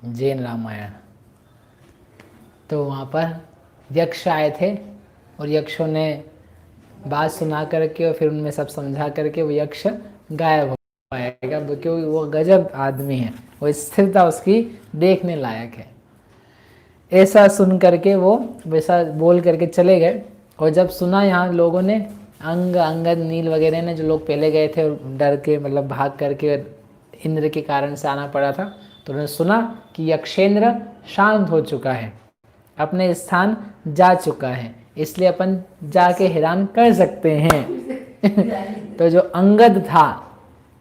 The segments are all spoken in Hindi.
जैन रामायण। तो वहाँ पर यक्ष आए थे और यक्षों ने बात सुना करके और फिर उनमें सब समझा करके वो यक्ष गायब हो पाएगा, क्योंकि वो गजब आदमी है, वो स्थिरता उसकी देखने लायक है। ऐसा सुन करके वो वैसा बोल करके चले गए। और जब सुना यहाँ लोगों ने, अंगद नील वगैरह ने, जो लोग पहले गए थे डर के, मतलब भाग करके इंद्र के कारण से आना पड़ा था, तो उन्होंने सुना कि यक्षेंद्र शांत हो चुका है, अपने स्थान जा चुका है, इसलिए अपन जाके हैरान कर सकते हैं। तो जो अंगद था,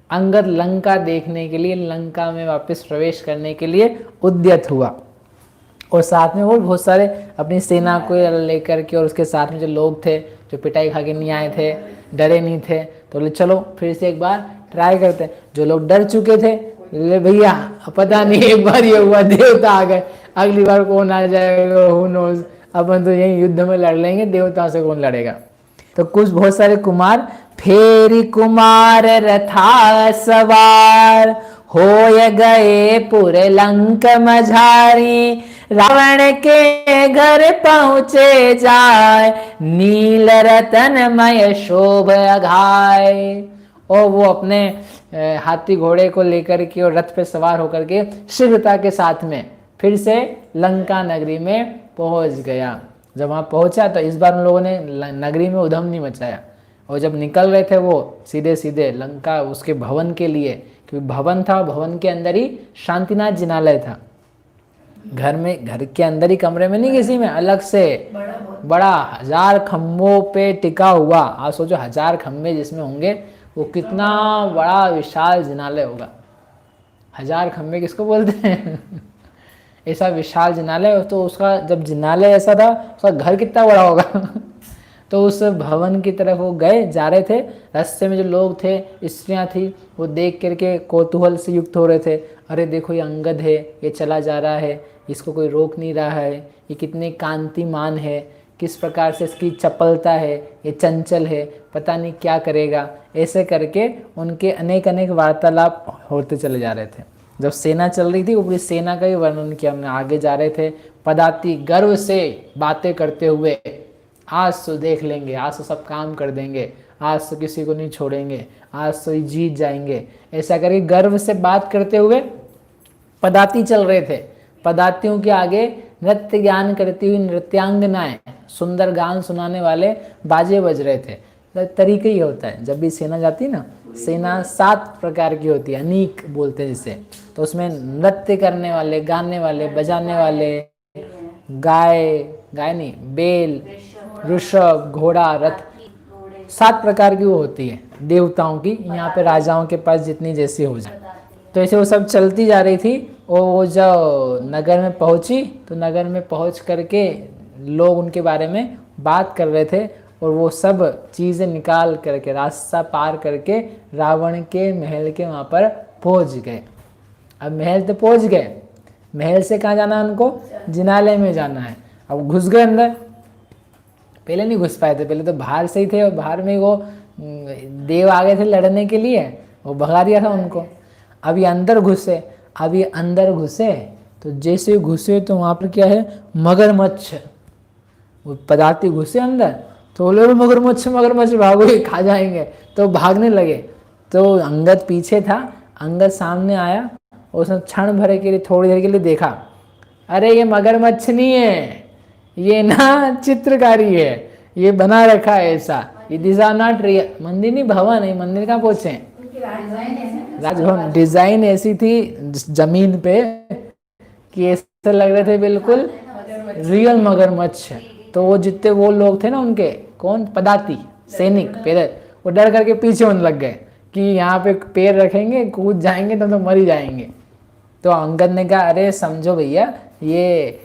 अंगद लंका देखने के लिए, लंका में वापस प्रवेश करने के लिए उद्यत हुआ। और साथ में वो बहुत सारे अपनी सेना को लेकर के, और उसके साथ में जो लोग थे जो पिटाई खा के नहीं आए थे, डरे नहीं थे, तो बोले चलो फिर से एक बार ट्राई करते हैं। जो लोग डर चुके थे, ले भैया पता नहीं, एक बार ये हुआ देवता आ गए, अगली बार कौन आ जाएगा, हु नोज, अपन तो यही युद्ध में लड़ लेंगे, देवताओं से कौन लड़ेगा। तो कुछ बहुत सारे कुमार, फेरी कुमार रथा सवार, होय गए पुरे लंक मझारी, रावण के घर पहुँचे जाए, नील रतनमय शोभ अघाय। और वो अपने हाथी घोड़े को लेकर के और रथ पे सवार होकर के शीघ्रता के साथ में फिर से लंका नगरी में पहुंच गया। जब वहाँ पहुंचा तो इस बार उन लोगों ने नगरी में उधम नहीं मचाया, और जब निकल रहे थे वो सीधे सीधे लंका उसके भवन के लिए, क्योंकि भवन था, भवन के अंदर ही शांतिनाथ जिनालय था। घर में, घर के अंदर ही, कमरे में नहीं, किसी में अलग से बड़ा 1000 खम्भों पे टिका हुआ। आप सोचो 1000 खम्भे जिसमें होंगे, वो कितना बड़ा विशाल जिनालय होगा। 1000 खम्भे किसको बोलते हैं? ऐसा विशाल जिनालय। तो उसका जब जिनालय ऐसा था, उसका घर कितना बड़ा होगा। तो उस भवन की तरफ वो गए, जा रहे थे, रास्ते में जो लोग थे, स्त्रियां थी, वो देख करके कौतूहल से युक्त हो रहे थे, अरे देखो ये अंगद है, ये चला जा रहा है, इसको कोई रोक नहीं रहा है, ये कितने कांतिमान है, किस प्रकार से इसकी चपलता है, ये चंचल है, पता नहीं क्या करेगा। ऐसे करके उनके अनेक अनेक वार्तालाप होते चले जा रहे थे। जब सेना चल रही थी, वो पूरी सेना का ही वर्णन किया हमने। आगे जा रहे थे, पदाती गर्व से बातें करते हुए, आज तो देख लेंगे, आज तो सब काम कर देंगे, आज तो किसी को नहीं छोड़ेंगे, आज तो जीत जाएंगे, ऐसा करके गर्व से बात करते हुए पदाती चल रहे थे। पदातियों के आगे नृत्य ज्ञान करती हुई नृत्यांगनाएं, सुंदर गान सुनाने वाले बाजे बज रहे थे। तो तरीका ही होता है, जब भी सेना जाती है ना, सेना 7 प्रकार की होती है, अनीक बोलते हैं जिसे। तो उसमें नृत्य करने वाले, गाने वाले, बजाने वाले, गाय नहीं, बैल, ऋषभ, घोड़ा, रथ, 7 प्रकार की वो होती है देवताओं की। यहाँ पे राजाओं के पास जितनी जैसी हो जाए। तो ऐसे वो सब चलती जा रही थी। और वो जब नगर में पहुंची, तो नगर में पहुंच करके लोग उनके बारे में बात कर रहे थे, और वो सब चीज़ें निकाल करके, रास्ता पार करके रावण के महल के वहाँ पर पहुंच गए। अब महल तो पहुंच गए, महल से कहाँ जाना है उनको? जिनालय में जाना है। अब घुस गए अंदर। पहले नहीं घुस पाए थे, पहले तो बाहर से ही थे, और बाहर में वो देव आ गए थे लड़ने के लिए, वो भगा दिया था उनको। अब ये अंदर घुसे। अब ये अंदर घुसे तो जैसे घुसे तो वहाँ पर क्या है? मगरमच्छ। वो पदाती घुसे अंदर, तो बोले मगरमच्छ मगरमच्छ भागो, ये खा जाएंगे। तो भागने लगे। तो अंगद पीछे था, अंगद सामने आया, और उसने क्षण भर के लिए, थोड़ी देर के लिए देखा, अरे ये मगरमच्छ नहीं है, ये ना चित्रकारी है, ये बना रखा है ऐसा, ये दिस आर नॉट रियल। मंदिर नहीं, भवन है, मंदिर कहाँ पहुंचे? राजभवन। डिजाइन ऐसी थी जमीन पे कि ऐसे लग रहे थे बिल्कुल रियल मगरमच्छ। तो वो जितने वो लोग थे ना उनके, कौन? पदाती सैनिक, पहले वो डर करके पीछे होने लग गए कि यहाँ पे पैर रखेंगे, कूद जाएंगे तो मर ही जाएंगे। तो अंगद ने कहा, अरे समझो भैया, ये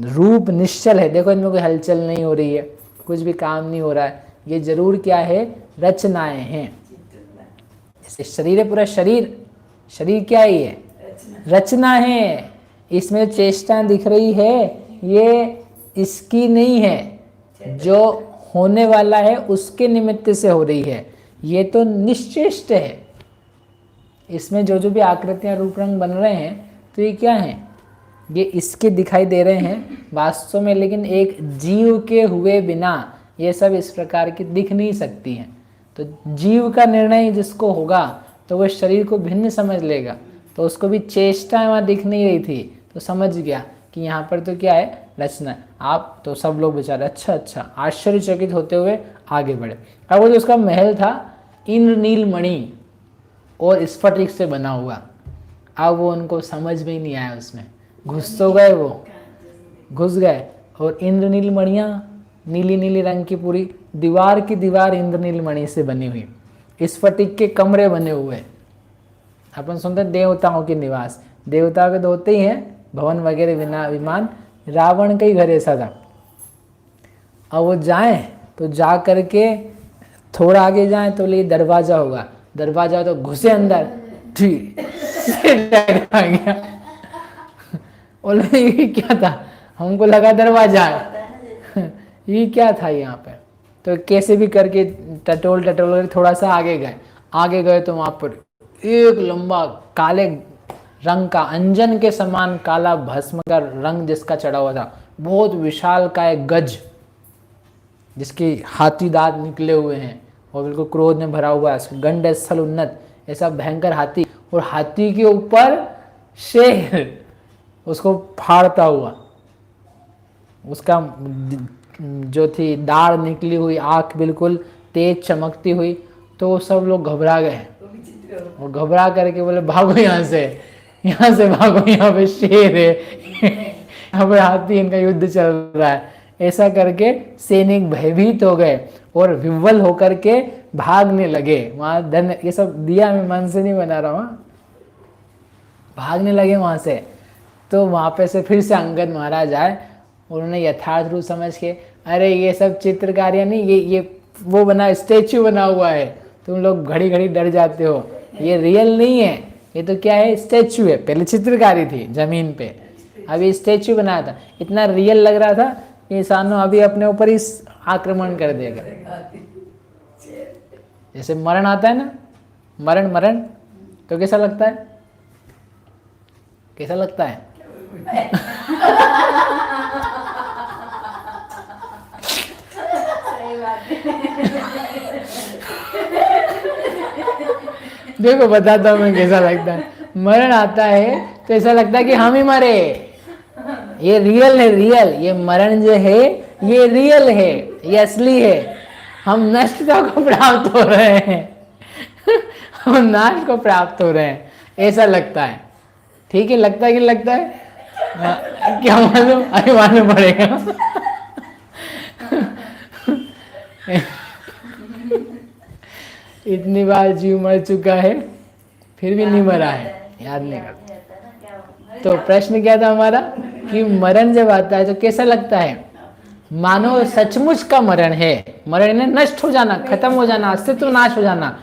रूप निश्चल है, देखो इनमें कोई हलचल नहीं हो रही है, कुछ भी काम नहीं हो रहा है, ये जरूर क्या है? रचनाएं हैं। शरीर है, पूरा शरीर, शरीर क्या है? ये रचना है। इसमें चेष्टा दिख रही है, ये इसकी नहीं है, जो होने वाला है उसके निमित्त से हो रही है, ये तो निश्चेष्ट है। इसमें जो जो भी आकृतियां, रूप, रंग बन रहे हैं, तो ये क्या है? ये इसके दिखाई दे रहे हैं वास्तव में, लेकिन एक जीव के हुए बिना ये सब इस प्रकार की दिख नहीं सकती हैं। तो जीव का निर्णय जिसको होगा तो वह शरीर को भिन्न समझ लेगा। तो उसको भी चेष्टा वहाँ दिख नहीं रही थी, तो समझ गया कि यहाँ पर तो क्या है, रचना। आप तो सब लोग बेचारे अच्छा अच्छा आश्चर्यचकित होते हुए आगे बढ़े। अब वो जो उसका महल था इंद्रनील मणि और स्फटिक से बना हुआ, अब वो उनको समझ में ही नहीं आया, उसमें घुस तो गए, वो घुस गए। और इंद्रनील मणियाँ नीली नीली रंग की, पूरी दीवार की दीवार इंद्रनील मणि से बनी हुई, स्फटिक के कमरे बने हुए। अपन सुनते देवताओं के निवास, देवताओं के तो होते ही हैं भवन वगैरह, बिना विमान। रावण का ही घर ऐसा था। अब वो जाएं तो जा करके थोड़ा आगे जाएं तो ले दरवाजा होगा, दरवाजा तो घुसे अंदर, ठीक आ गया। और ये क्या था, हमको लगा दरवाजा है, ये क्या था यहाँ पे। तो कैसे भी करके टटोल टटोल थोड़ा सा आगे गए तो वहाँ पर एक लंबा काले रंग का, अंजन के समान काला भस्म का रंग जिसका चढ़ा हुआ था, बहुत विशाल का एक गज, जिसके हाथी दांत निकले हुए हैं और बिल्कुल क्रोध में भरा हुआ है, गंड स्थल उन्नत, ऐसा भयंकर हाथी। और हाथी के ऊपर शेर उसको फाड़ता हुआ, उसका जो थी दाढ़ निकली हुई, आंख बिल्कुल तेज चमकती हुई। तो सब लोग घबरा गए और घबरा करके बोले भागो यहाँ से भागो, यहाँ पे शेर है, यहाँ पे हाथी, इनका युद्ध चल रहा है। ऐसा करके सैनिक भयभीत हो गए और विह्वल होकर के भागने लगे। वहाँ धन, ये सब दिया मैं मन से नहीं बना रहा हूँ, भागने लगे वहाँ से। तो वहाँ पे से फिर से अंगद महाराज आए, उन्होंने यथार्थ रूप समझ के, अरे ये सब चित्रकारियाँ नहीं, ये वो बना स्टैचू बना हुआ है, तुम लोग घड़ी घड़ी डर जाते हो, ये रियल नहीं है, ये तो क्या है, स्टैचू है। पहले चित्रकारी थी जमीन पे, अभी स्टैचू बनाया था, इतना रियल लग रहा था कि इंसानों अभी अपने ऊपर ही आक्रमण कर देगा। जैसे मरण आता है ना, मरण तो कैसा लगता है, कैसा लगता है? देखो बताता हूँ मैं कैसा लगता है। मरण आता है तो ऐसा लगता है कि हम ही मरे, ये रियल है, रियल, ये मरण जो है ये रियल है, ये असली है, हम नष्टता को प्राप्त हो रहे हैं, हम नाश को प्राप्त हो रहे हैं, ऐसा लगता है। ठीक है, लगता है कि लगता है क्या मालूम, अभी मालूम पड़ेगा। इतनी बार जीव मर चुका है फिर भी नहीं मरा है, याद नहीं करता। तो प्रश्न क्या था हमारा कि मरण जब आता है तो कैसा लगता है, मानो सचमुच का मरण है, मरण ने नष्ट हो जाना, खत्म हो जाना, अस्तित्व नाश हो जाना।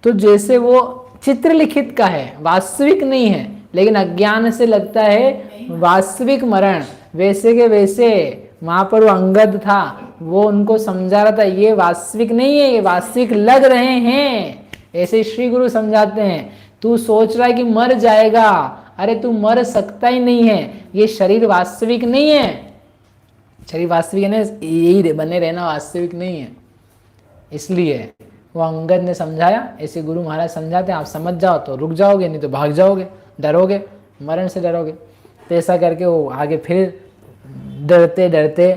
तो जैसे वो चित्र लिखित का है, वास्तविक नहीं है, लेकिन अज्ञान से लगता है वास्तविक मरण, वैसे के वैसे वहां पर वो अंगद था, वो उनको समझा रहा था ये वास्तविक नहीं है, ये वास्तविक लग रहे हैं। ऐसे श्री गुरु समझाते हैं, तू सोच रहा है कि मर जाएगा, अरे तू मर सकता ही नहीं है, ये शरीर वास्तविक नहीं है, शरीर वास्तविक है ना, यही बने रहना वास्तविक नहीं है। इसलिए वो अंगद ने समझाया, ऐसे गुरु महाराज समझाते हैं, आप समझ जाओ तो रुक जाओगे, नहीं तो भाग जाओगे, डरोगे, मरण से डरोगे। तो ऐसा करके वो आगे फिर डरते डरते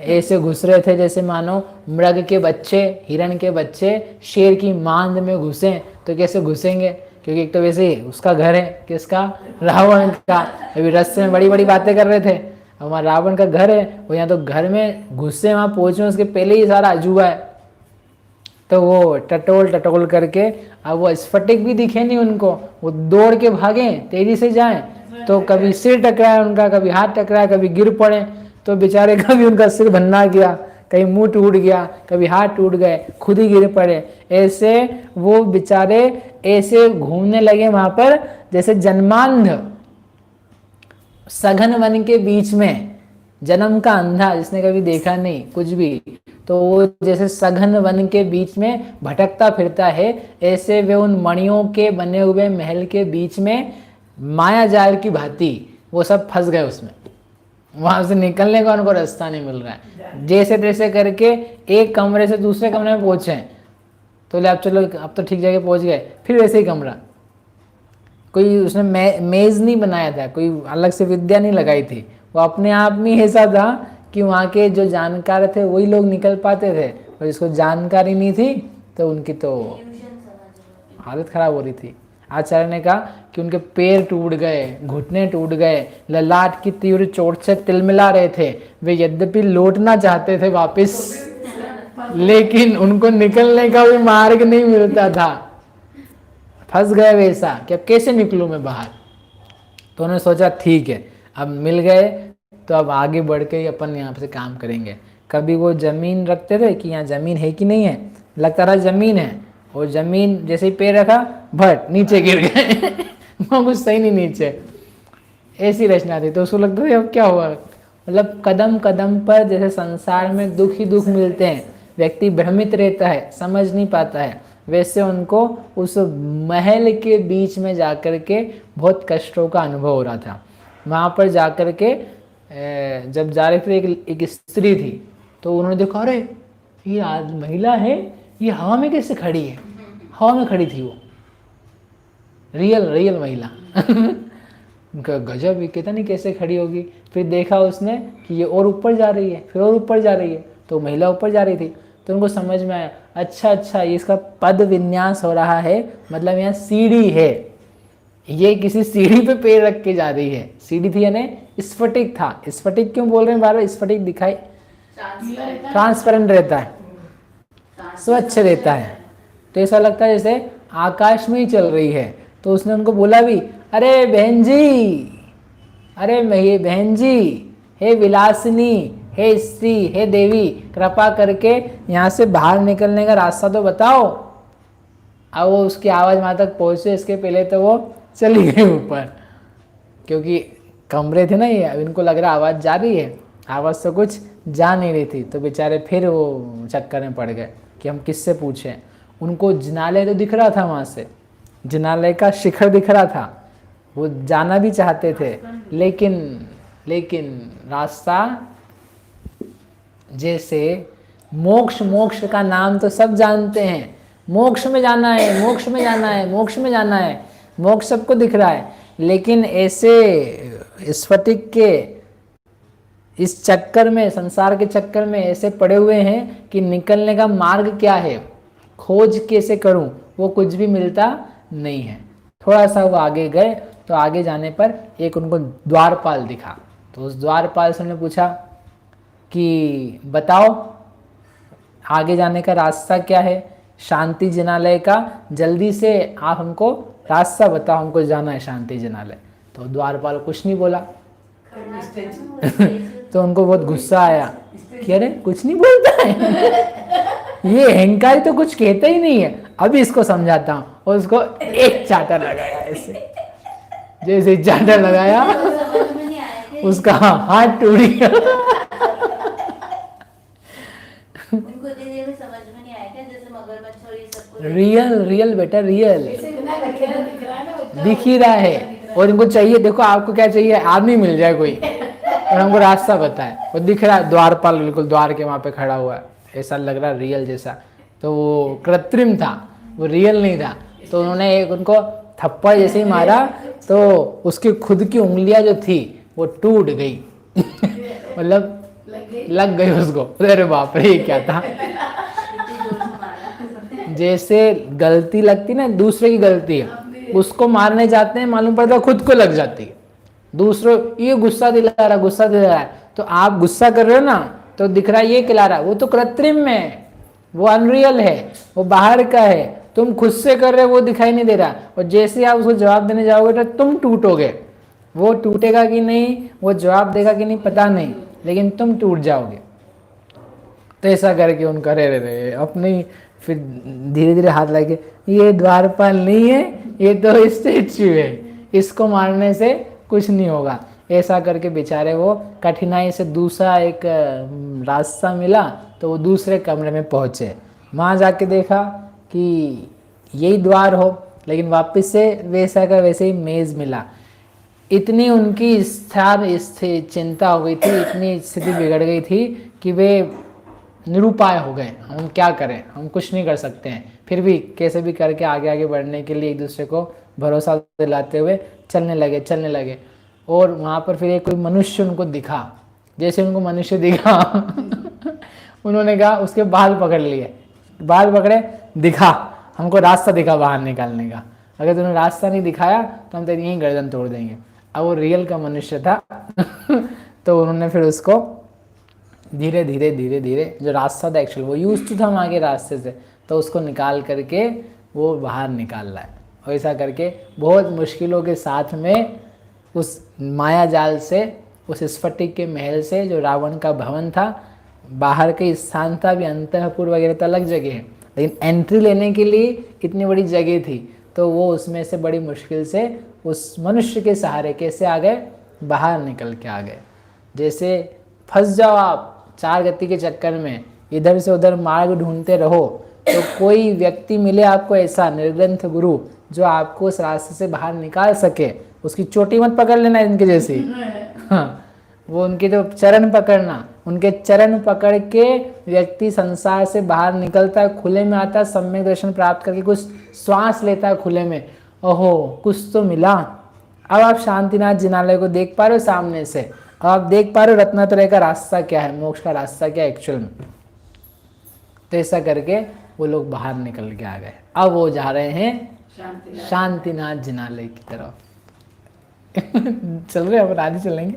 ऐसे घुस रहे थे जैसे मानो मृग के बच्चे, हिरण के बच्चे शेर की मांद में घुसे। तो कैसे घुसेंगे, क्योंकि एक तो वैसे ही उसका घर है, किसका, रावण का। अभी रास्ते में बड़ी बड़ी बातें कर रहे थे, अब वहाँ रावण का घर है, वो यहाँ तो घर में घुसे, वहाँ पहुँचे उसके पहले ही सारा अजूबा है। तो वो टटोल करके, अब वो स्फटिक भी दिखे नहीं उनको, वो दौड़ के भागे, तेजी से जाएं तो कभी सिर टकराए उनका, कभी हाथ टकराए, कभी गिर पड़े, तो बेचारे कभी उनका सिर भन्ना गया, कहीं मुंह टूट गया, कभी हाथ टूट गए, खुद ही गिर पड़े। ऐसे वो बेचारे ऐसे घूमने लगे वहां पर जैसे जन्मांध, सघन वन के बीच में, जन्म का अंधा जिसने कभी देखा नहीं कुछ भी, तो वो जैसे सघन वन के बीच में भटकता फिरता है, ऐसे वे उन मणियों के बने हुए महल के बीच में माया जाल की भांति वो सब फंस गए उसमें, वहां से निकलने का उनको रास्ता नहीं मिल रहा है। जैसे तैसे करके एक कमरे से दूसरे कमरे में पहुंचे, तो बोले अब चलो अब तो ठीक जगह पहुंच गए, फिर वैसे ही कमरा। कोई उसने मेज नहीं बनाया था, कोई अलग से विद्या नहीं लगाई थी, वो अपने आप में ऐसा था कि वहाँ के जो जानकार थे वही लोग निकल पाते थे, और जिसको जानकारी नहीं थी तो उनकी तो हालत खराब हो रही थी। आचार्य ने कहा कि उनके पैर टूट गए, घुटने टूट गए, ललाट की तीव्र चोट से तिलमिला रहे थे। वे यद्यपि लौटना चाहते थे वापस, लेकिन उनको निकलने का भी मार्ग नहीं मिलता था। फंस गए वैसा कि अब कैसे निकलूं मैं बाहर। तो उन्होंने सोचा ठीक है अब मिल गए तो अब आगे बढ़ के अपन यहाँ से काम करेंगे। कभी वो जमीन रखते थे कि यहाँ जमीन है कि नहीं है, लगता रहा जमीन है, और जमीन जैसे ही पैर रखा भट नीचे गिर गए वहाँ कुछ सही नहीं नीचे, ऐसी रचना थी। तो उसको लगता था अब क्या हुआ, मतलब कदम कदम पर जैसे संसार में दुख ही दुख मिलते हैं, व्यक्ति भ्रमित रहता है, समझ नहीं पाता है, वैसे उनको उस महल के बीच में जाकर के बहुत कष्टों का अनुभव हो रहा था। वहाँ पर जाकर के जब जा रहे थे एक स्त्री थी, तो उन्होंने देखा अरे ये आज महिला है, ये हवा में कैसे खड़ी है, हवा में खड़ी थी वो, रियल महिला गजब, ये कहता नहीं कैसे खड़ी होगी। फिर देखा उसने कि ये और ऊपर जा रही है, फिर और ऊपर जा रही है, तो महिला ऊपर जा रही थी। तो उनको समझ में आया अच्छा ये इसका पद विन्यास हो रहा है, मतलब यहाँ सीढ़ी है, ये किसी सीढ़ी पे पैर रख के जा रही है। सीढ़ी थी यानी स्फटिक था, स्फटिक क्यों बोल रहे हैं बार बार, स्फटिक दिखाई ट्रांसपेरेंट रहता है, स्वच्छ रहता है, तो ऐसा लगता है जैसे आकाश में ही चल रही है। तो उसने उनको बोला भी अरे बहन जी, अरे बहन जी, हे विलासिनी, हे स्त्री, हे देवी, कृपा करके यहाँ से बाहर निकलने का रास्ता तो बताओ। अब वो उसकी आवाज़ वहाँ तक पहुँचे, इसके पहले तो वो चली गई ऊपर, क्योंकि कमरे थे ना ये, अब इनको लग रहा आवाज़ जा रही है, आवाज़ तो कुछ जा नहीं रही थी। तो बेचारे फिर वो चक्कर में पड़ गए कि हम किससे पूछें। उनको जिनालय तो दिख रहा था, वहाँ से जिनालय का शिखर दिख रहा था, वो जाना भी चाहते थे, लेकिन रास्ता जैसे मोक्ष का नाम तो सब जानते हैं, मोक्ष में जाना है, मोक्ष में जाना है, मोक्ष में जाना है, मोक्ष सबको दिख रहा है, लेकिन ऐसे स्फटिक के इस चक्कर में, संसार के चक्कर में ऐसे पड़े हुए हैं कि निकलने का मार्ग क्या है, खोज कैसे करूं, वो कुछ भी मिलता नहीं है। थोड़ा सा वो आगे गए तो आगे जाने पर एक उनको द्वारपाल दिखा। तो उस द्वारपाल से उन्होंने पूछा कि बताओ आगे जाने का रास्ता क्या है, शांति जिनालय का, जल्दी से आप हमको रास्ता बताओ, हमको जाना है शांति जिनालय। तो द्वारपाल कुछ नहीं बोला तो उनको बहुत गुस्सा आया कि अरे कुछ नहीं बोलता है ये अहंकारी तो कुछ कहता ही नहीं है, अभी इसको समझाता हूँ। और उसको एक चाटा लगाया, ऐसे जैसे चाटा लगाया उसका हाथ टूट गया। रियल बेटा, रियल दिख ही रहा है। और इनको चाहिए, देखो आपको क्या चाहिए, आदमी मिल जाए कोई और हमको रास्ता बताए। वो दिख रहा है द्वारपाल बिल्कुल द्वार के वहां पे खड़ा हुआ है, ऐसा लग रहा रियल जैसा। तो वो कृत्रिम था, वो रियल नहीं था। तो उन्होंने एक उनको थप्पड़ जैसे ही मारा तो उसकी खुद की उंगलियां जो थी वो टूट गई मतलब लग गई उसको। अरे बाप रे, क्या था। जैसे गलती लगती ना, दूसरे की गलती है, उसको मारने जाते हैं, मालूम पड़ता खुद को लग जाती है। दूसरों ये गुस्सा दिला रहा है, तो आप गुस्सा कर रहे हो ना, तो दिख रहा है ये खिला रहा है, वो तो कृत्रिम है, वो अनरियल है, वो बाहर का है। तुम खुद से कर रहे हो, वो दिखाई नहीं दे रहा। और जैसे आप उसको जवाब देने जाओगे तो तुम टूटोगे। वो टूटेगा कि नहीं, वो जवाब देगा कि नहीं पता नहीं, लेकिन तुम टूट जाओगे। तो ऐसा करके उनका रहे अपने, फिर धीरे धीरे हाथ लगे, ये द्वारपाल नहीं है, ये तो स्टैच्यू है, इसको मारने से कुछ नहीं होगा। ऐसा करके बेचारे वो कठिनाई से दूसरा एक रास्ता मिला, तो वो दूसरे कमरे में पहुँचे। वहाँ जाके देखा कि यही द्वार हो, लेकिन वापस से वैसा का वैसे ही मेज़ मिला। इतनी उनकी चिंता हो गई थी, इतनी स्थिति बिगड़ गई थी कि वे निरुपाय हो गए। हम क्या करें, हम कुछ नहीं कर सकते हैं। फिर भी कैसे भी करके आगे आगे बढ़ने के लिए एक दूसरे को भरोसा दिलाते हुए चलने लगे। और वहाँ पर फिर एक कोई मनुष्य उनको दिखा। जैसे उनको मनुष्य दिखा उन्होंने कहा, उसके बाल पकड़ लिए, बाल पकड़े, दिखा हमको रास्ता दिखा बाहर निकालने का, अगर तूने रास्ता नहीं दिखाया तो हम तेरी यहीं गर्दन तोड़ देंगे। अब वो रियल का मनुष्य था तो उन्होंने फिर उसको धीरे धीरे जो रास्ता था एक्चुअल, वो यूज टू था वहाँ के रास्ते से, तो उसको निकाल करके वो बाहर निकाल रहा है। और ऐसा करके बहुत मुश्किलों के साथ में उस माया जाल से, उस स्फटिक के महल से, जो रावण का भवन था, बाहर के स्थान था भी, अंतःपुर वगैरह तो अलग जगह है, लेकिन एंट्री लेने के लिए इतनी बड़ी जगह थी, तो वो उसमें से बड़ी मुश्किल से उस मनुष्य के सहारे कैसे आ गए, बाहर निकल के आ गए। जैसे फंस जाओ आप 4 गति के चक्कर में, इधर से उधर मार्ग ढूंढते रहो, तो कोई व्यक्ति मिले आपको ऐसा निर्ग्रंथ गुरु जो आपको उस रास्ते से बाहर निकाल सके, उसकी चोटी मत पकड़ लेना इनके जैसी। हाँ, वो उनके जो चरण पकड़ना, उनके चरण पकड़ के व्यक्ति संसार से बाहर निकलता है, खुले में आता है, सम्यक दर्शन प्राप्त करके कुछ श्वास लेता है खुले में, ओहो कुछ तो मिला। अब आप शांतिनाथ जिनालय को देख पा रहे हो सामने से, अब आप देख पा रहे हो रत्नात्रय का रास्ता क्या है, मोक्ष का रास्ता क्या है एक्चुअल में। तो ऐसा करके वो लोग बाहर निकल के आ गए। अब वो जा रहे हैं शांतिनाथ जिनालय की तरफ चल रहे, अब आगे चलेंगे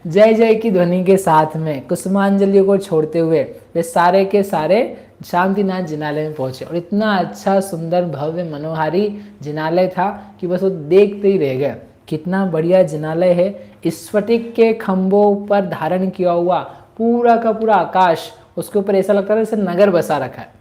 जय जय की ध्वनि के साथ में कुसुमांजलियों को छोड़ते हुए वे सारे के सारे शांतिनाथ जिनालय में पहुंचे। और इतना अच्छा सुंदर भव्य मनोहारी जिनालय था कि बस वो देखते ही रह गए। कितना बढ़िया जिनालय है, स्फटिक के खंभों पर धारण किया हुआ पूरा का पूरा आकाश, उसके ऊपर ऐसा लगता था जैसे नगर बसा रखा है।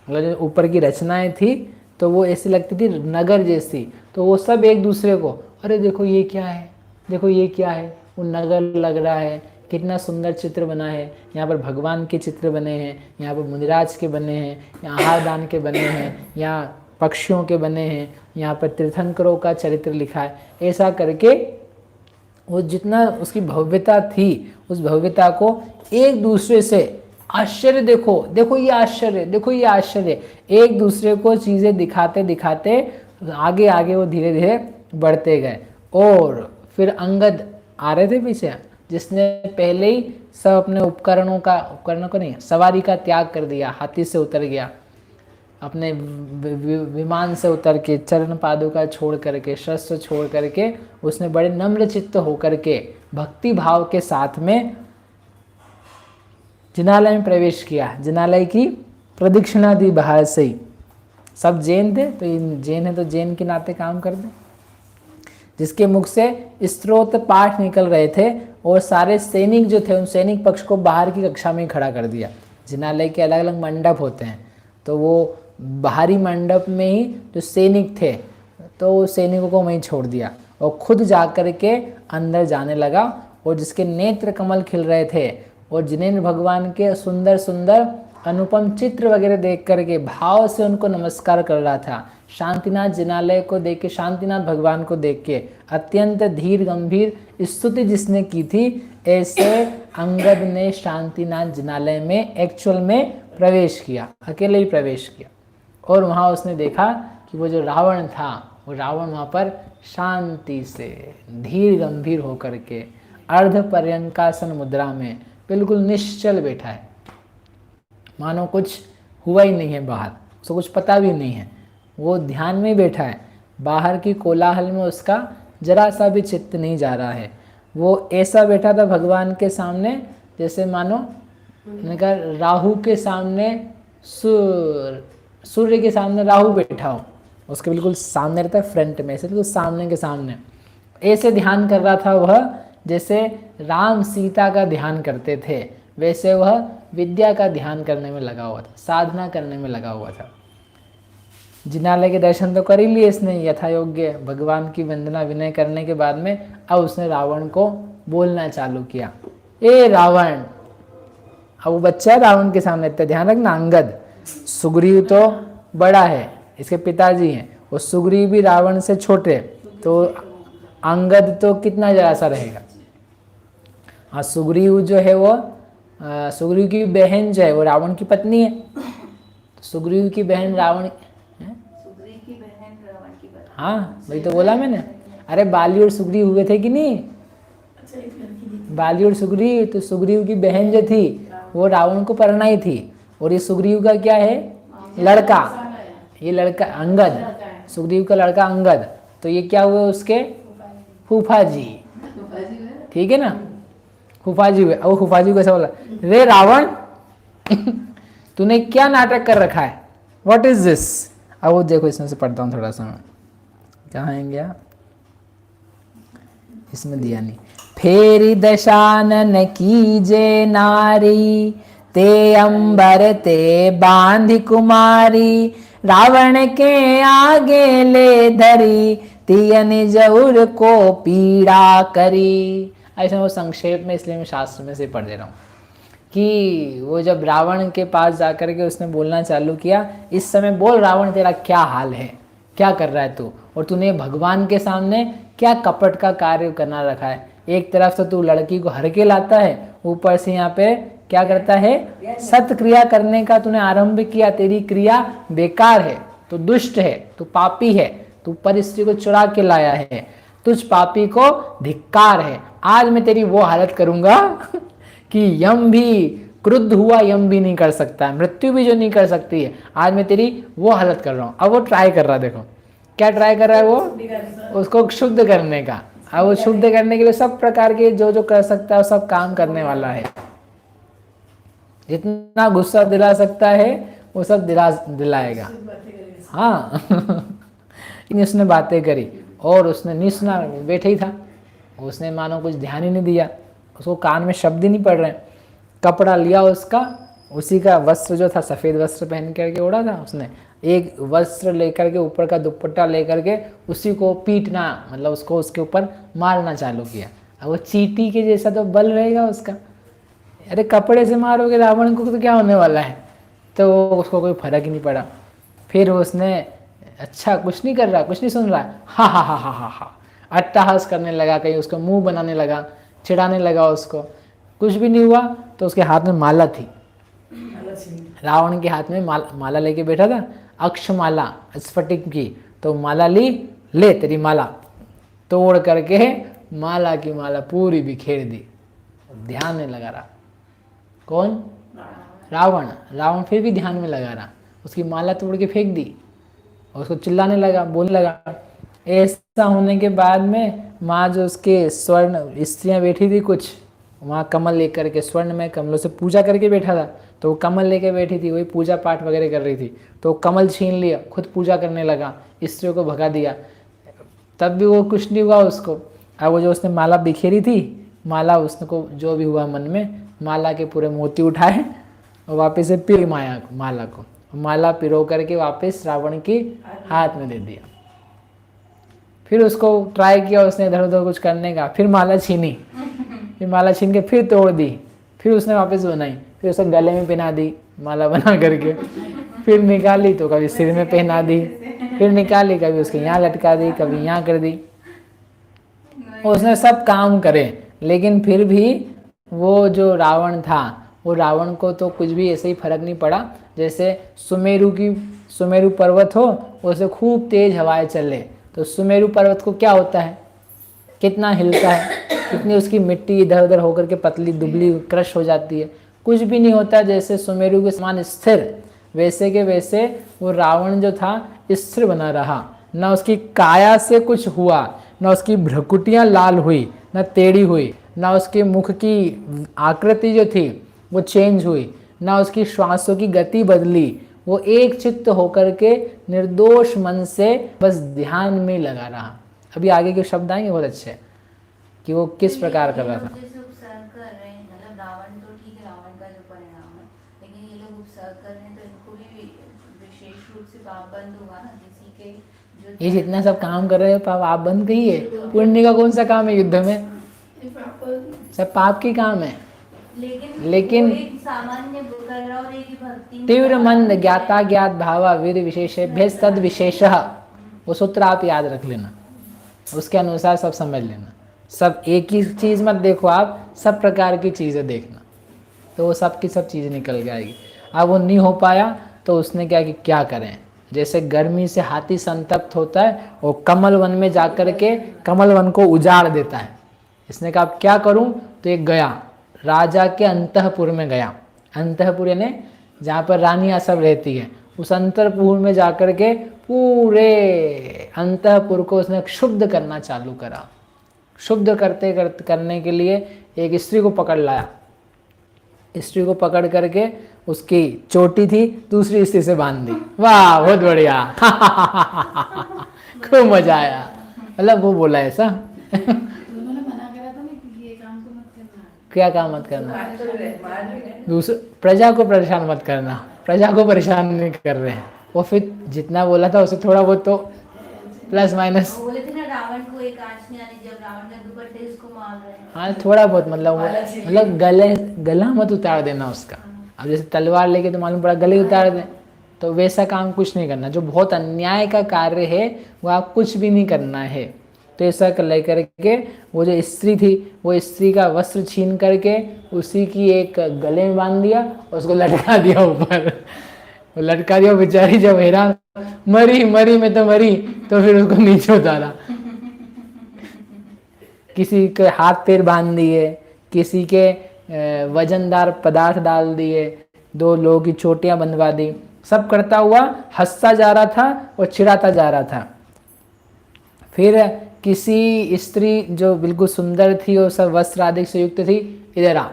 मतलब ऊपर की रचनाएं थी तो वो ऐसी लगती थी नगर जैसी, तो वो सब एक दूसरे को, अरे देखो ये क्या है, देखो ये क्या है, वो नगर लग रहा है, कितना सुंदर चित्र बना है। यहाँ पर भगवान के चित्र बने हैं, यहाँ पर मुनिराज के बने हैं, यहाँ आहारदान के बने हैं, यहाँ पक्षियों के बने हैं, यहाँ पर तीर्थंकरों का चरित्र लिखा है। ऐसा करके वो जितना उसकी भव्यता थी, उस भव्यता को एक दूसरे से, आश्चर्य देखो, देखो ये आश्चर्य, देखो ये आश्चर्य, एक दूसरे को चीज़ें दिखाते दिखाते आगे आगे वो धीरे धीरे बढ़ते गए। और फिर अंगद आ रहे थे पीछे, जिसने पहले ही सब अपने उपकरणों को नहीं, सवारी का त्याग कर दिया, हाथी से उतर गया, अपने विमान से उतर के, चरण पादुका छोड़ करके, शस्त्र छोड़ करके, उसने बड़े नम्र चित्त होकर के भक्ति भाव के साथ में जिनालय में प्रवेश किया। जिनालय की प्रदक्षिणा दी बाहर से ही। सब जैन थे, तो ये जैन है तो जैन के नाते काम कर दे। जिसके मुख से स्तोत्र पाठ निकल रहे थे और सारे सैनिक जो थे, उन सैनिक पक्ष को बाहर की कक्षा में खड़ा कर दिया। जिनालय के अलग अलग मंडप होते हैं, तो वो बाहरी मंडप में ही जो सैनिक थे, तो सैनिकों को वहीं छोड़ दिया और खुद जाकर के अंदर जाने लगा। और जिसके नेत्र कमल खिल रहे थे और जिनेन्द्र भगवान के सुंदर सुंदर अनुपम चित्र वगैरह देख करके भाव से उनको नमस्कार कर रहा था। शांतिनाथ जिनालय को देख के, शांतिनाथ भगवान को देख के अत्यंत धीर गंभीर स्तुति जिसने की थी, ऐसे अंगद ने शांतिनाथ जिनालय में एक्चुअल में प्रवेश किया, अकेले ही प्रवेश किया। और वहाँ उसने देखा कि वो जो रावण था, वो रावण वहाँ पर शांति से धीर गंभीर होकर के अर्ध पर्यंकासन मुद्रा में बिल्कुल निश्चल बैठा है, मानो कुछ हुआ ही नहीं है बाहर, उसको कुछ पता भी नहीं है, वो ध्यान में बैठा है। बाहर की कोलाहल में उसका जरा सा भी चित्त नहीं जा रहा है। वो ऐसा बैठा था भगवान के सामने जैसे मानो राहु के सामने सूर्य के सामने राहु बैठा हो, उसके बिल्कुल सामने रहता है, फ्रंट में, ऐसे बिल्कुल सामने के सामने ऐसे ध्यान कर रहा था वह, जैसे राम सीता का ध्यान करते थे, वैसे वह विद्या का ध्यान करने में लगा हुआ था, साधना करने में लगा हुआ था। जिनालय के दर्शन तो कर ही लिए इसने यथा योग्य, भगवान की वंदना विनय करने के बाद में अब उसने रावण को बोलना चालू किया, ए रावण। अब वो बच्चा है रावण के सामने, इतना ध्यान रखना। अंगद, सुग्रीव तो बड़ा है, इसके पिताजी हैं, और सुग्रीव भी रावण से छोटे, तो अंगद तो कितना जरा सा रहेगा। हाँ, सुग्रीव जो है वो सुग्रीव की बहन जो है वो रावण की पत्नी है। तो सुग्रीव की बहन रावण सुग्रीव की बहन रावण की पत्नी। हाँ वही तो बोला मैंने। अरे बाली और सुग्रीव हुए थे कि नहीं, अच्छा, एक लड़की थी। बाली और सुग्रीव। तो सुग्रीव की बहन जो थी वो रावण को परणाई थी, और ये सुग्रीव का क्या है, लड़का। ये लड़का अंगद, सुग्रीव का लड़का अंगद। तो ये क्या हुए उसके फूफा जी, ठीक है ना, फूफा जी हुए। अब फूफा जी को ऐसा बोला, रे रावण तूने क्या नाटक कर रखा है, व्हाट इज दिस। अब वो देखो, इसमें से पढ़ता हूँ थोड़ा सा मैं, कहाँ है गया, इसमें दिया नहीं। फेरी दशानन कीजे नारी, ते अंबर ते बांधी कुमारी, रावण के आगे ले धरी, तियन जऊर को पीड़ा करी। ऐसा वो संक्षेप में, इसलिए मैं शास्त्र में से पढ़ दे रहा हूँ कि वो जब रावण के पास जाकर के उसने बोलना चालू किया, इस समय बोल रावण तेरा क्या हाल है, क्या कर रहा है तू, और तूने भगवान के सामने क्या कपट का कार्य करना रखा है। एक तरफ तो तू लड़की को हर के लाता है, ऊपर से यहाँ पे क्या करता है, सत्य क्रिया करने का तूने आरंभ किया, तेरी क्रिया बेकार है, तू दुष्ट है, तू पापी है, तू पर स्त्री को चुरा के लाया है, तुझ पापी को धिक्कार है। आज मैं तेरी वो हालत करूंगा कि यम भी क्रुद्ध हुआ, यम भी नहीं कर सकता है, मृत्यु भी जो नहीं कर सकती है, आज मैं तेरी वो हालत कर रहा हूँ। अब वो ट्राई कर रहा है, देखो क्या ट्राई कर रहा है वो, उसको शुद्ध करने का। अब वो शुद्ध करने के लिए सब प्रकार के जो जो कर सकता है वो सब काम करने वाला है, जितना गुस्सा दिला सकता है वो सब दिलाएगा। हाँ उसने बातें करी और उसने नहीं सुना, बैठे ही था, उसने मानो कुछ ध्यान ही नहीं दिया, उसको कान में शब्द ही नहीं पड़ रहे। कपड़ा लिया उसका, उसी का वस्त्र जो था, सफ़ेद वस्त्र पहन करके ओढ़ा था उसने, एक वस्त्र लेकर के ऊपर का दुपट्टा लेकर के उसी को पीटना, मतलब उसको उसके ऊपर मारना चालू किया। अब वो चींटी के जैसा तो बल रहेगा उसका, अरे कपड़े से मारोगे रावण को तो क्या होने वाला है, तो उसको कोई फर्क ही नहीं पड़ा। फिर उसने अच्छा कुछ नहीं कर रहा, कुछ नहीं सुन रहा, हा हा हा हा हा हा अट्टहास करने लगा, कहीं उसका मुंह बनाने लगा, चिढ़ाने लगा उसको, कुछ भी नहीं हुआ। तो उसके हाथ में माला थी, रावण के हाथ में माला लेके बैठा था, अक्षमाला स्फटिक की। तो माला ली, ले तेरी माला, तोड़ करके माला की माला पूरी बिखेर दी, ध्यान में लगा रहा। कौन, रावण। रावण फिर भी ध्यान में लगा रहा, उसकी माला तोड़ के फेंक दी और उसको चिल्लाने लगा, बोलने लगा। ऐसा होने के बाद में माँ जो उसके स्वर्ण स्त्रियाँ बैठी थी कुछ, वहाँ कमल लेकर के, स्वर्ण में कमलों से पूजा करके बैठा था, तो वो कमल लेके बैठी थी, वही पूजा पाठ वगैरह कर रही थी, तो कमल छीन लिया, खुद पूजा करने लगा, स्त्रियों को भगा दिया, तब भी वो कुछ नहीं हुआ उसको। अब वो जो उसने माला बिखेरी थी, माला उसको जो भी हुआ मन में, माला के पूरे मोती उठाए और वापस से पिर माला को, माला पिरो करके वापस रावण के हाथ में दे दिया। फिर उसको ट्राई किया उसने इधर उधर कुछ करने का, फिर माला छीनी, फिर माला छीन के फिर तोड़ दी, फिर उसने वापस बनाई, फिर उसे गले में पहना दी माला बना करके, फिर निकाली तो कभी सिर में पहना दी, फिर निकाली कभी उसके यहाँ लटका दी, कभी यहाँ कर दी। उसने सब काम करे, लेकिन फिर भी वो जो रावण था, वो रावण को तो कुछ भी ऐसे ही फर्क नहीं पड़ा। जैसे सुमेरु पर्वत हो, उसे खूब तेज हवाएं चले, तो सुमेरु पर्वत को क्या होता है, कितना हिलता है, कितनी उसकी मिट्टी इधर उधर होकर के पतली दुबली क्रश हो जाती है, कुछ भी नहीं होता। जैसे सुमेरु के समान स्थिर, वैसे के वैसे वो रावण जो था स्थिर बना रहा, न उसकी काया से कुछ हुआ, न उसकी भ्रकुटियाँ लाल हुई, न टेढ़ी हुई, न उसके मुख की आकृति जो थी वो चेंज हुई, न उसकी श्वासों की गति बदली। वो एक चित्त होकर के निर्दोष मन से बस ध्यान में लगा रहा। अभी आगे के शब्द आएंगे बहुत अच्छे कि वो किस प्रकार कर रहा था। मतलब रावण तो ठीक है, रावण का जो परिणाम है, लेकिन ये लोग उपसर्ग कर रहे हैं, तो इनको भी विशेष रूप से पाप बंद होगा ना, किसी के ये जितना सब काम कर रहे हैं पाप आप बंद कहिए, पुण्य का कौन सा काम है युद्ध में, सब पाप की काम है। लेकिन सामान्य और एक भक्ति तीव्र मंद ज्ञाता ज्ञात भावा वीर विशेष भेद तद विशेष, वो सूत्र आप याद रख लेना। उसके अनुसार सब समझ लेना। सब एक ही चीज़ मत देखो, आप सब प्रकार की चीज़ें देखना, तो वो सब की सब चीज़ निकल जाएगी। अब वो नहीं हो पाया तो उसने क्या कि क्या करें, जैसे गर्मी से हाथी संतप्त होता है, वो कमल वन में जाकर के कमल वन को उजाड़ देता है। इसने कहा अब क्या करूं, तो एक गया राजा के अंतःपुर में गया। अंतःपुर यानी जहाँ पर रानियाँ सब रहती है, उस अंतःपुर में जाकर के पूरे अंतःपुर को उसने क्षुब्ध करना चालू करा। शुद्ध करने के लिए एक स्त्री को पकड़ लाया। स्त्री को पकड़ करके उसकी चोटी थी दूसरी स्त्री से बांध दी। वाह बहुत बढ़िया खूब मजा आया। मतलब वो बोला ऐसा उन्होंने मना करा था ना कि ये काम तो मत करना। क्या काम मत करना, दूसरे प्रजा को परेशान मत करना, प्रजा को परेशान नहीं कर रहे हैं। वो फिर जितना बोला था उसे थोड़ा बहुत तो प्लस माइनस, बोले थे ना रावण को एक आंच नहीं आनी जब रावण का दुपट्टे इसको मार रहे हैं। हाँ थोड़ा बहुत मतलब गला मत उतार देना उसका। अब जैसे तलवार लेके तो मालूम पड़ा गले उतार दें, तो वैसा काम कुछ नहीं करना। जो बहुत अन्याय का कार्य है वो आप कुछ भी नहीं करना है। तो ऐसा लेकर के वो जो स्त्री थी, वो स्त्री का वस्त्र छीन करके उसी की एक गले में बांध दिया और उसको लटका दिया ऊपर। वो लटका दिया, बेचारी जब हैरान, मरी मरी मैं तो मरी, तो फिर उसको नीचे उतारा। किसी के हाथ पैर बांध दिए, किसी के वजनदार पदार्थ डाल दिए, 2 लोगों की चोटियां बंधवा दी। सब करता हुआ हंसता जा रहा था और चिढ़ाता जा रहा था। फिर किसी स्त्री जो बिल्कुल सुंदर थी और सब वस्त्र आदि से युक्त थी, इधर आ,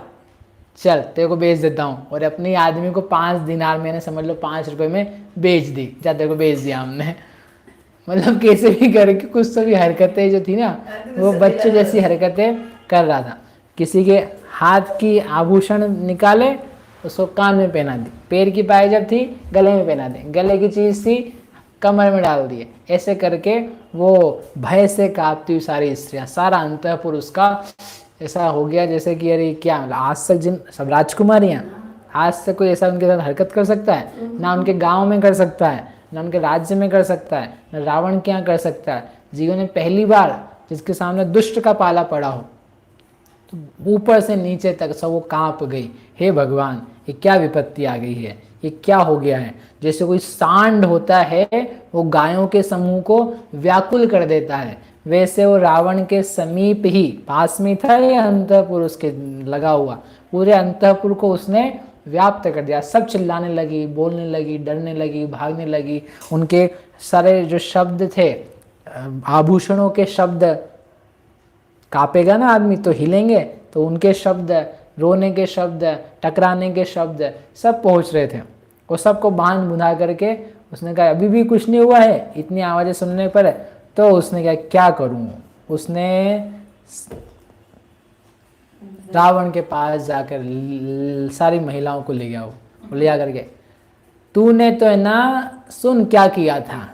चल तेरे को बेच देता हूँ, और अपनी आदमी को 5 दिनार मैंने समझ लो 5 रुपए में बेच दी, जा तेरे को बेच दिया हमने। मतलब कैसे भी करके कुछ तो भी हरकतें जो थी ना, वो बच्चे जैसी हरकतें कर रहा था। किसी के हाथ की आभूषण निकाले उसको कान में पहना दी, पैर की पायजब थी गले में पहना दी, गले की चीज़ थी कमर में डाल दिए। ऐसे करके वो भय से कांपती हुई सारी स्त्रियाँ, सारा अंतःपुर उसका ऐसा हो गया जैसे कि अरे क्या, आज तक जिन सब राजकुमारियाँ, आज तक कोई ऐसा उनके साथ हरकत कर सकता है? ना उनके गांव में कर सकता है, ना उनके राज्य में कर सकता है, ना रावण के यहाँ कर सकता है। जीवन में पहली बार जिसके सामने दुष्ट का पाला पड़ा हो, तो ऊपर से नीचे तक सब वो कांप गई। हे भगवान, ये क्या विपत्ति आ गई है, ये क्या हो गया है? जैसे कोई सांड होता है वो गायों के समूह को व्याकुल कर देता है, वैसे वो रावण के समीप ही पास में था ये अंतःपुर उसके लगा हुआ, पूरे अंतःपुर को उसने व्याप्त कर दिया। सब चिल्लाने लगी, बोलने लगी, डरने लगी, भागने लगी। उनके सारे जो शब्द थे, आभूषणों के शब्द, कांपेगा ना आदमी तो हिलेंगे, तो उनके शब्द, रोने के शब्द, टकराने के शब्द सब पहुंच रहे थे। वो सबको बांध बुंधा करके उसने कहा अभी भी कुछ नहीं हुआ है इतनी आवाज़ें सुनने पर। तो उसने कहा क्या करूं, उसने रावण के पास जाकर सारी महिलाओं को ले गया। वो ले जाकर के, तूने तो है ना, सुन क्या किया था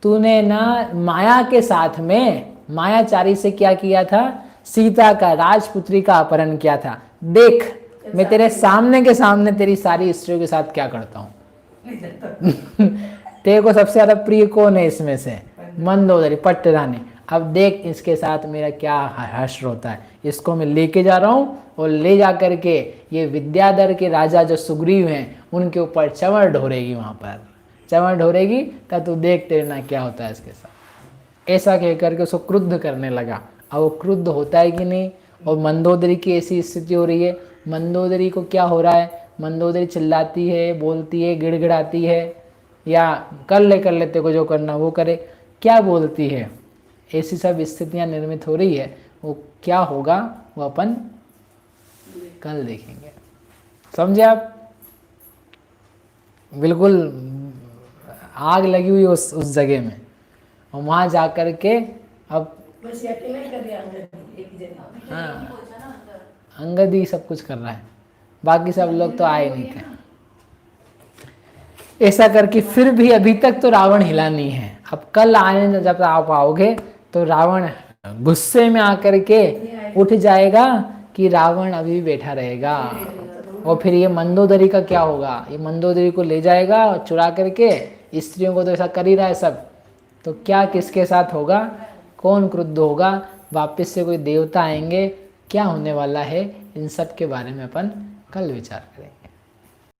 तूने ना, माया के साथ में मायाचारी से क्या किया था, सीता का, राजपुत्री का अपहरण किया था। देख मैं तेरे सामने के सामने तेरी सारी स्त्रियों के साथ क्या करता हूँ। तेरे को सबसे ज्यादा प्रिय कौन है इसमें से? मंदोदरी, पट्टरानी। अब देख इसके साथ मेरा क्या हश्र होता है। इसको मैं लेके जा रहा हूँ और ले जा करके ये विद्याधर के राजा जो सुग्रीव हैं उनके ऊपर चंवर ढोरेगी, वहाँ पर चंवर ढोरेगी, तब तू देख तेरे क्या होता है इसके साथ। ऐसा कह करके उसको क्रुद्ध करने लगा। अब वो क्रुद्ध होता है कि नहीं। और मंदोदरी की ऐसी स्थिति हो रही है, मंदोदरी को क्या हो रहा है, मंदोदरी चिल्लाती है, बोलती है, गिड़गिड़ाती है, या कर लेते को जो करना वो करे, क्या बोलती है। ऐसी सब स्थितियां निर्मित हो रही है। वो क्या होगा वो अपन कल देखेंगे। समझे आप? बिल्कुल आग लगी हुई उस जगह में, और वहाँ जा कर के अब बस ये अकेले ही कर रहे हैं, एक ही जगह। हाँ अंगद ही सब कुछ कर रहा है, बाकी सब लोग तो आए नहीं थे। ऐसा करके फिर भी अभी तक तो रावण हिला नहीं है। अब कल आने जब आप आओगे तो रावण गुस्से में आकर के उठ जाएगा कि रावण अभी भी बैठा रहेगा। और फिर ये मंदोदरी का क्या होगा, ये मंदोदरी को ले जाएगा चुरा करके। स्त्रियों को तो ऐसा कर ही रहा है सब, तो क्या किसके साथ होगा कौन क्रुद्ध होगा, वापस से कोई देवता आएंगे, क्या होने वाला है, इन सब के बारे में अपन कल विचार करेंगे।